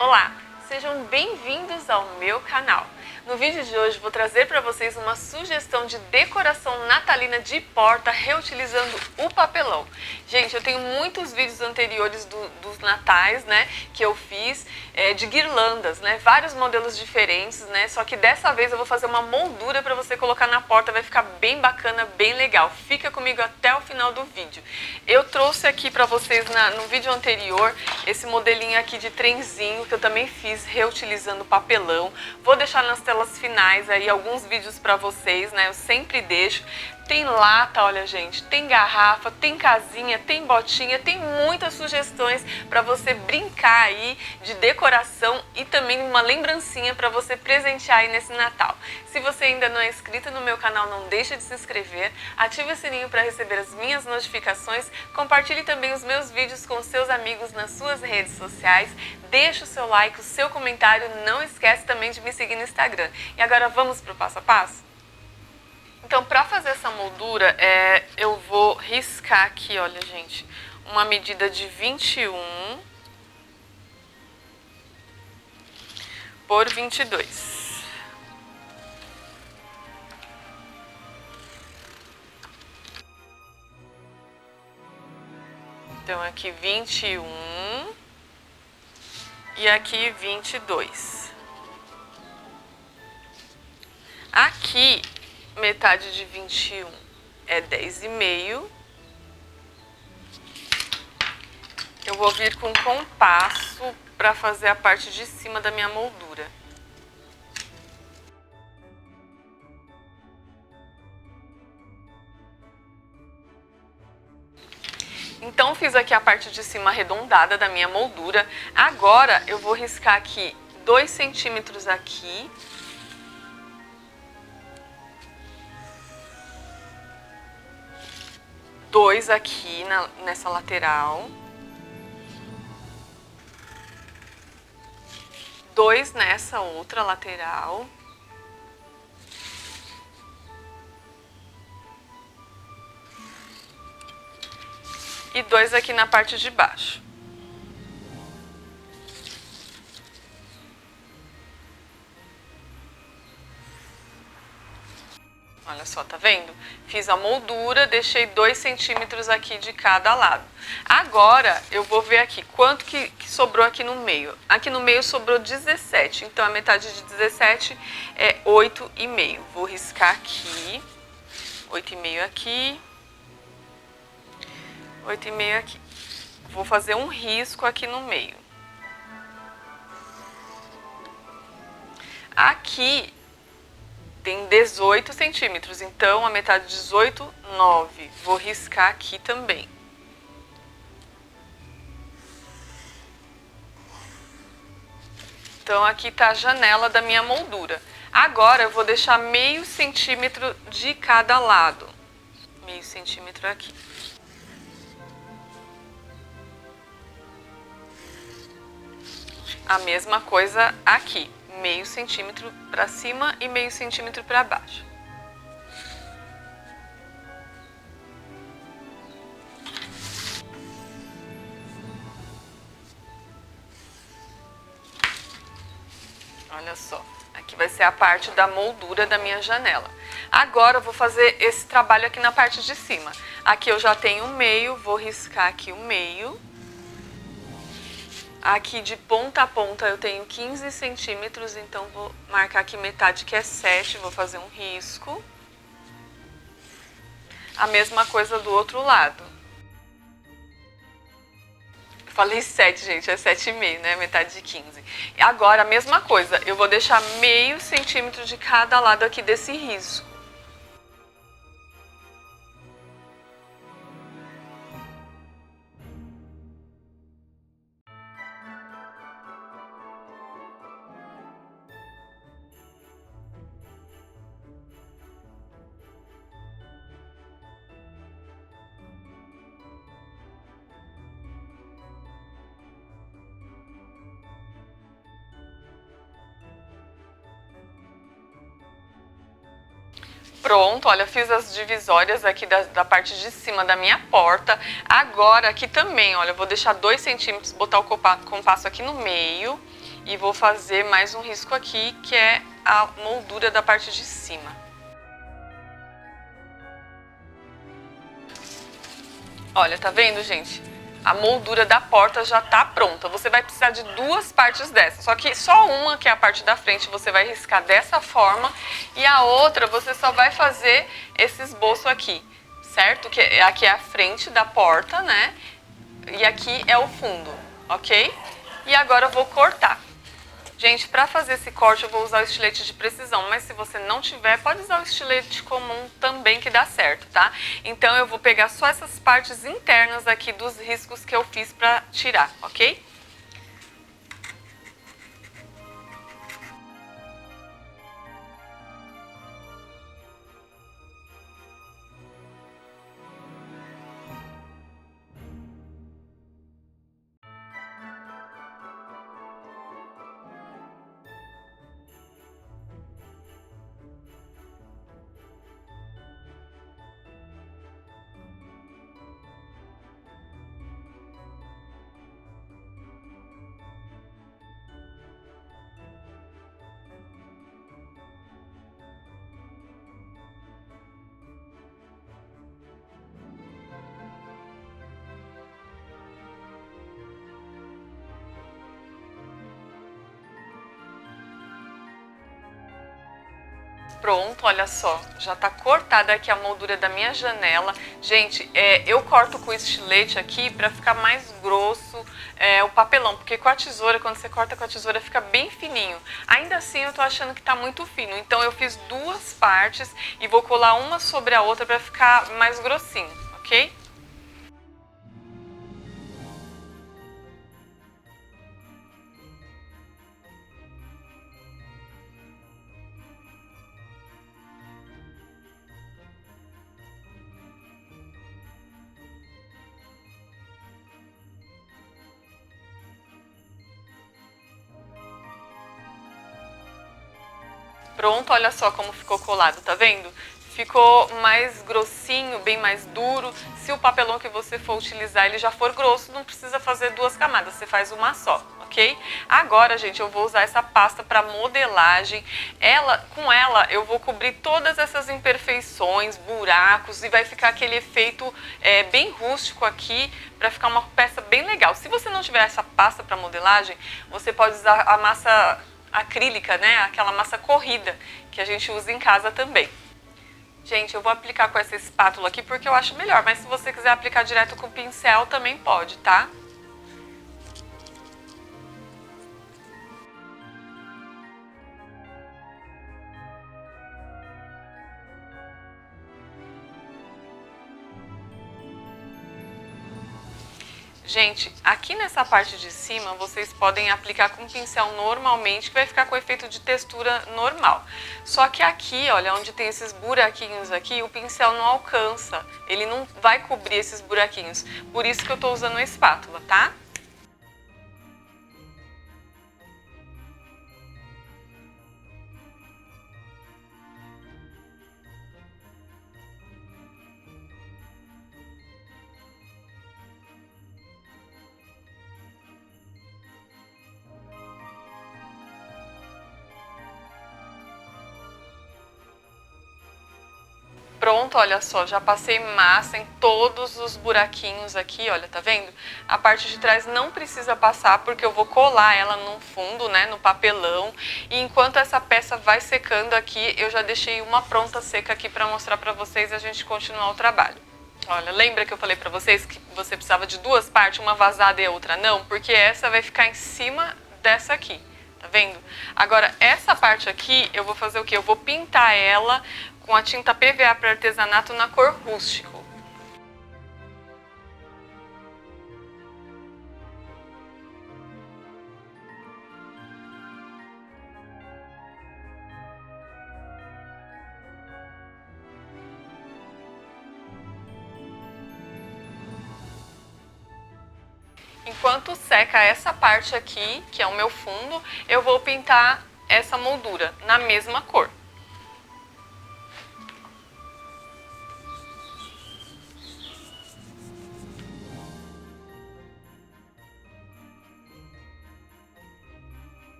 Olá, sejam bem-vindos ao meu canal. No vídeo de hoje vou trazer para vocês uma sugestão de decoração natalina de porta reutilizando o papelão. Gente, eu tenho muitos vídeos anteriores dos natais, né, que eu fiz de guirlandas, né, vários modelos diferentes, né, só que dessa vez eu vou fazer uma moldura para você colocar na porta, vai ficar bem bacana, bem legal. Fica comigo até o final do vídeo. Eu trouxe aqui para vocês no vídeo anterior esse modelinho aqui de trenzinho que eu também fiz reutilizando papelão. Vou deixar nas telas finais aí alguns vídeos para vocês, né? Eu sempre deixo. Tem lata, olha gente, tem garrafa, tem casinha, tem botinha, tem muitas sugestões para você brincar aí de decoração e também uma lembrancinha para você presentear aí nesse Natal. Se você ainda não é inscrito no meu canal, não deixe de se inscrever, ative o sininho para receber as minhas notificações, compartilhe também os meus vídeos com seus amigos nas suas redes sociais, deixe o seu like, o seu comentário, não esquece também de me seguir no Instagram. E agora vamos para o passo a passo? Então, para fazer essa moldura, eu vou riscar aqui, olha gente, uma medida de 21 por 22. Então, aqui 21 e aqui 22. Aqui, metade de 21 é 10,5. Eu vou vir com compasso para fazer a parte de cima da minha moldura. Então, fiz aqui a parte de cima arredondada da minha moldura. Agora, eu vou riscar aqui 2 centímetros aqui. Dois aqui nessa lateral, 2 nessa outra lateral, e 2 aqui na parte de baixo. Olha só, tá vendo? Fiz a moldura, deixei 2 centímetros aqui de cada lado. Agora, eu vou ver aqui quanto que sobrou aqui no meio. Aqui no meio sobrou 17, então a metade de 17 é 8,5. Vou riscar aqui, 8,5 aqui, 8,5 aqui. Vou fazer um risco aqui no meio. Aqui tem 18 centímetros, então a metade de 18, 9. Vou riscar aqui também. Então aqui tá a janela da minha moldura. Agora eu vou deixar meio centímetro de cada lado. Meio centímetro aqui. A mesma coisa aqui. Meio centímetro para cima e meio centímetro para baixo. Olha só, aqui vai ser a parte da moldura da minha janela. Agora eu vou fazer esse trabalho aqui na parte de cima. Aqui eu já tenho o meio, vou riscar aqui o meio. Aqui de ponta a ponta eu tenho 15 centímetros, então vou marcar aqui metade que é 7, vou fazer um risco. A mesma coisa do outro lado. Eu falei 7, gente, é 7,5, né? Metade de 15. Agora a mesma coisa, eu vou deixar meio centímetro de cada lado aqui desse risco. Pronto, olha, fiz as divisórias aqui da parte de cima da minha porta. Agora aqui também, olha, eu vou deixar 2 centímetros, botar o compasso aqui no meio e vou fazer mais um risco aqui, que é a moldura da parte de cima. Olha, tá vendo, gente? A moldura da porta já tá pronta. Você vai precisar de duas partes dessa, só que só uma, que é a parte da frente, você vai riscar dessa forma, e a outra você só vai fazer esse esboço aqui, certo? Que aqui é a frente da porta, né? E aqui é o fundo, ok? E agora eu vou cortar. Gente, para fazer esse corte eu vou usar o estilete de precisão, mas se você não tiver, pode usar o estilete comum também, que dá certo, tá? Então eu vou pegar só essas partes internas aqui dos riscos que eu fiz para tirar, ok? Pronto, olha só, já tá cortada aqui a moldura da minha janela. Gente, eu corto com o estilete aqui pra ficar mais grosso o papelão, porque com a tesoura, quando você corta com a tesoura, fica bem fininho. Ainda assim, eu tô achando que tá muito fino, então eu fiz duas partes e vou colar uma sobre a outra pra ficar mais grossinho, ok? Pronto, olha só como ficou colado, tá vendo? Ficou mais grossinho, bem mais duro. Se o papelão que você for utilizar ele já for grosso, não precisa fazer duas camadas, você faz uma só, ok? Agora, gente, eu vou usar essa pasta para modelagem. Com ela eu vou cobrir todas essas imperfeições, buracos, e vai ficar aquele efeito bem rústico aqui, para ficar uma peça bem legal. Se você não tiver essa pasta para modelagem, você pode usar a massa acrílica, né? Aquela massa corrida que a gente usa em casa também. Gente, eu vou aplicar com essa espátula aqui porque eu acho melhor, mas se você quiser aplicar direto com o pincel também pode, tá? Gente, aqui nessa parte de cima vocês podem aplicar com pincel normalmente, que vai ficar com efeito de textura normal. Só que aqui, olha, onde tem esses buraquinhos aqui, o pincel não alcança, ele não vai cobrir esses buraquinhos. Por isso que eu tô usando a espátula, tá? Pronto, olha só, já passei massa em todos os buraquinhos aqui, olha, tá vendo? A parte de trás não precisa passar porque eu vou colar ela no fundo, né, no papelão. E enquanto essa peça vai secando aqui, eu já deixei uma pronta seca aqui para mostrar para vocês e a gente continuar o trabalho. Olha, lembra que eu falei para vocês que você precisava de duas partes, uma vazada e a outra não? Porque essa vai ficar em cima dessa aqui. Tá vendo? Agora, essa parte aqui, eu vou fazer o quê? Eu vou pintar ela com a tinta PVA para artesanato na cor rústico. Enquanto seca essa parte aqui, que é o meu fundo, eu vou pintar essa moldura na mesma cor.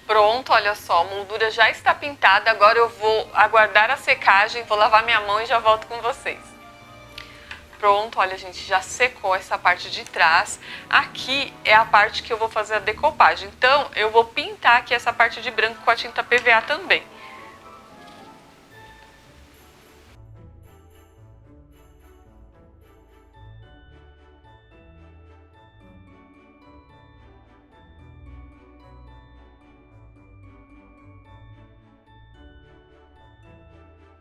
Pronto, olha só, a moldura já está pintada, agora eu vou aguardar a secagem, vou lavar minha mão e já volto com vocês. Pronto, olha gente, já secou essa parte de trás. Aqui é a parte que eu vou fazer a decopagem, então eu vou pintar aqui essa parte de branco com a tinta PVA também.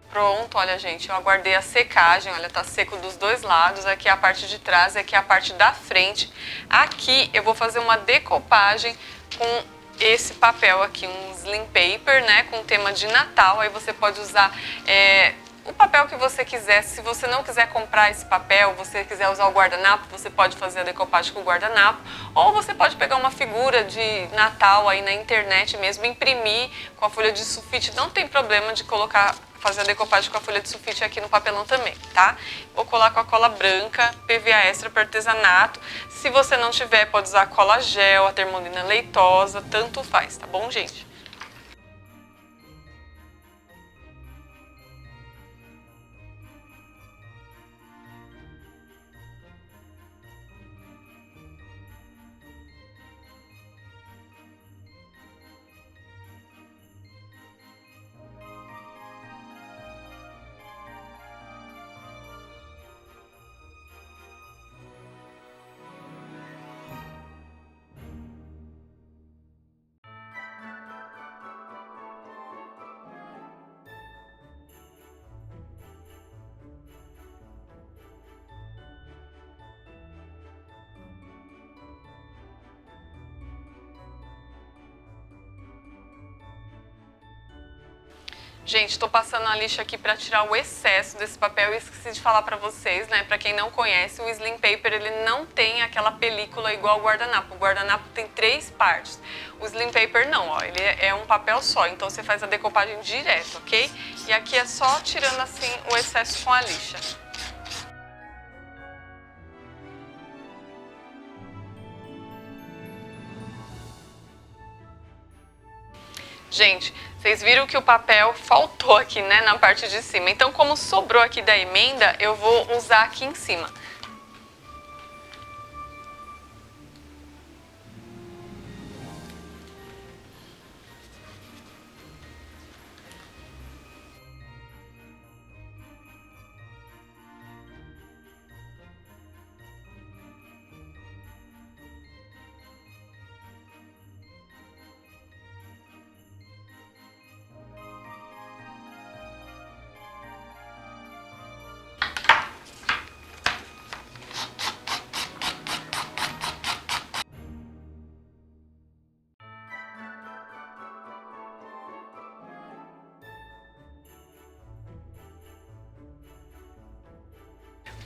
Pronto, olha gente, eu aguardei a secagem, olha, tá seco dos dois lados, aqui é a parte de trás, aqui é a parte da frente. Aqui eu vou fazer uma decopagem com esse papel aqui, um slim paper, né, com tema de Natal. Aí você pode usar o papel que você quiser. Se você não quiser comprar esse papel, você quiser usar o guardanapo, você pode fazer a decopagem com o guardanapo, ou você pode pegar uma figura de Natal aí na internet mesmo, imprimir com a folha de sulfite, não tem problema de fazer a decopagem com a folha de sulfite aqui no papelão também, tá? Vou colar com a cola branca, PVA extra para artesanato. Se você não tiver, pode usar a cola gel, a termolina leitosa, tanto faz, tá bom, gente? Gente, estou passando a lixa aqui para tirar o excesso desse papel e esqueci de falar para vocês, né? Para quem não conhece, o slim paper ele não tem aquela película igual ao guardanapo. O guardanapo tem 3 partes. O slim paper não, ó, ele é um papel só, então você faz a decopagem direto, ok? E aqui é só tirando assim o excesso com a lixa. Gente, vocês viram que o papel faltou aqui, né, na parte de cima. Então, como sobrou aqui da emenda, eu vou usar aqui em cima.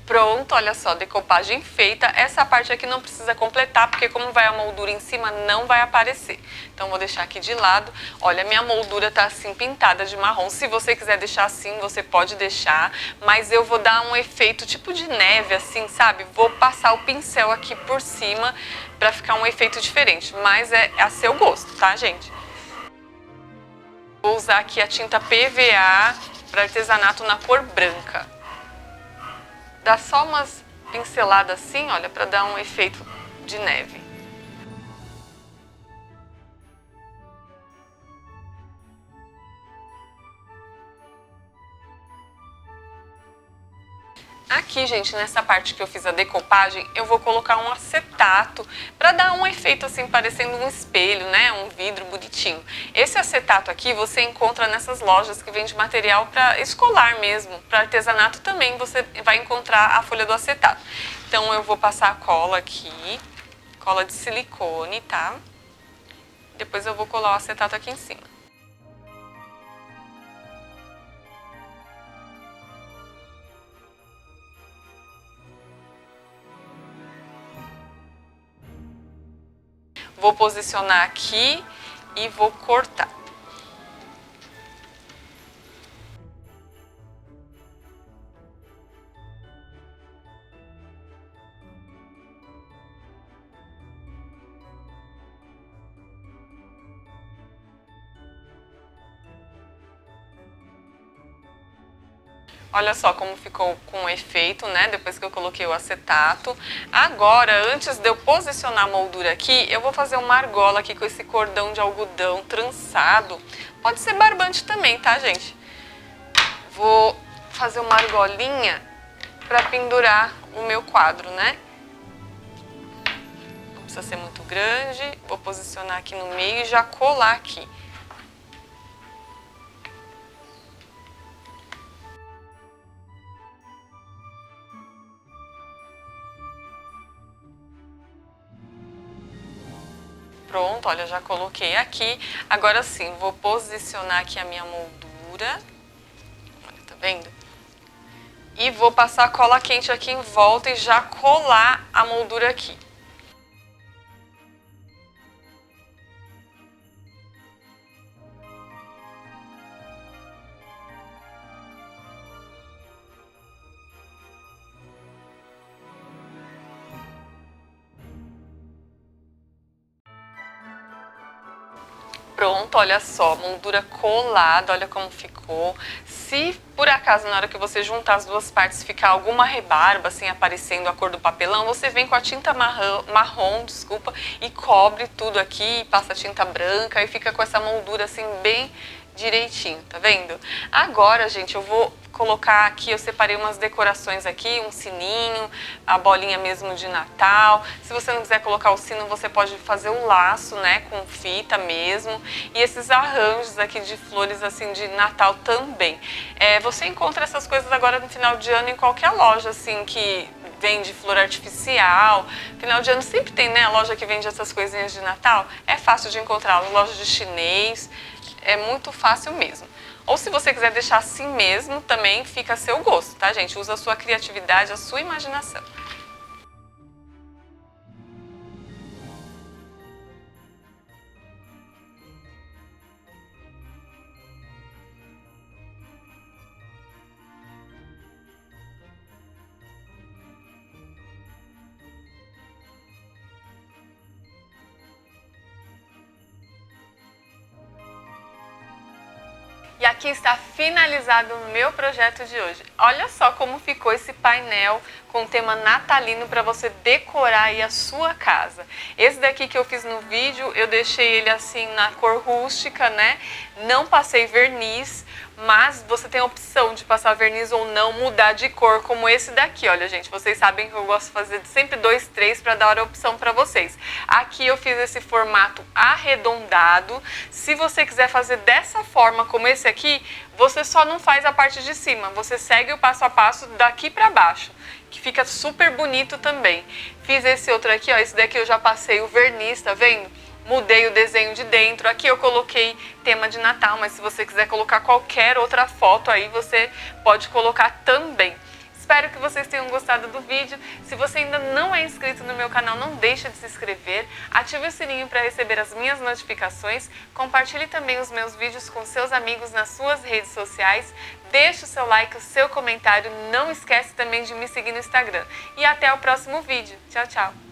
Pronto, olha só, decopagem feita. Essa parte aqui não precisa completar, porque como vai a moldura em cima, não vai aparecer. Então, vou deixar aqui de lado. Olha, minha moldura tá assim, pintada de marrom. Se você quiser deixar assim, você pode deixar. Mas eu vou dar um efeito tipo de neve, assim, sabe? Vou passar o pincel aqui por cima pra ficar um efeito diferente. Mas é a seu gosto, tá, gente? Vou usar aqui a tinta PVA para artesanato na cor branca. Dá só umas pinceladas assim, olha, para dar um efeito de neve. Aqui, gente, nessa parte que eu fiz a decopagem, eu vou colocar um acetato para dar um efeito assim, parecendo um espelho, né? Um vidro bonitinho. Esse acetato aqui você encontra nessas lojas que vende material para escolar mesmo, para artesanato também você vai encontrar a folha do acetato. Então eu vou passar a cola aqui, cola de silicone, tá? Depois eu vou colar o acetato aqui em cima. Vou posicionar aqui e vou cortar. Olha só como ficou com efeito, né? Depois que eu coloquei o acetato. Agora, antes de eu posicionar a moldura aqui, eu vou fazer uma argola aqui com esse cordão de algodão trançado. Pode ser barbante também, tá, gente? Vou fazer uma argolinha para pendurar o meu quadro, né? Não precisa ser muito grande. Vou posicionar aqui no meio e já colar aqui. Pronto, olha, já coloquei aqui. Agora sim, vou posicionar aqui a minha moldura. Olha, tá vendo? E vou passar cola quente aqui em volta e já colar a moldura aqui. Pronto, olha só, moldura colada, olha como ficou. Se por acaso na hora que você juntar as duas partes ficar alguma rebarba assim aparecendo a cor do papelão, você vem com a tinta marrom, desculpa, e cobre tudo aqui, passa tinta branca e fica com essa moldura assim bem direitinho, tá vendo? Agora, gente, eu vou colocar aqui, eu separei umas decorações aqui, um sininho, a bolinha mesmo de Natal. Se você não quiser colocar o sino, você pode fazer o laço, né, com fita mesmo. E esses arranjos aqui de flores assim de Natal também. Você encontra essas coisas agora no final de ano em qualquer loja assim que vende flor artificial. Final de ano sempre tem, né, a loja que vende essas coisinhas de Natal. É fácil de encontrar, loja de chinês. É muito fácil mesmo. Ou se você quiser deixar assim mesmo, também fica a seu gosto, tá, gente? Usa a sua criatividade, a sua imaginação. E aqui está finalizado o meu projeto de hoje. Olha só como ficou esse painel com o tema natalino para você decorar aí a sua casa. Esse daqui que eu fiz no vídeo, eu deixei ele assim na cor rústica, né? Não passei verniz, mas você tem a opção de passar verniz ou não, mudar de cor, como esse daqui. Olha, gente, vocês sabem que eu gosto de fazer sempre 2, 3 para dar a opção para vocês. Aqui eu fiz esse formato arredondado. Se você quiser fazer dessa forma, como esse aqui, você só não faz a parte de cima, você segue o passo a passo daqui para baixo, que fica super bonito também. Fiz esse outro aqui, ó, esse daqui eu já passei o verniz, tá vendo? Mudei o desenho de dentro, aqui eu coloquei tema de Natal, mas se você quiser colocar qualquer outra foto aí, você pode colocar também. Espero que vocês tenham gostado do vídeo. Se você ainda não é inscrito no meu canal, não deixa de se inscrever. Ative o sininho para receber as minhas notificações. Compartilhe também os meus vídeos com seus amigos nas suas redes sociais. Deixe o seu like, o seu comentário. Não esquece também de me seguir no Instagram. E até o próximo vídeo. Tchau, tchau!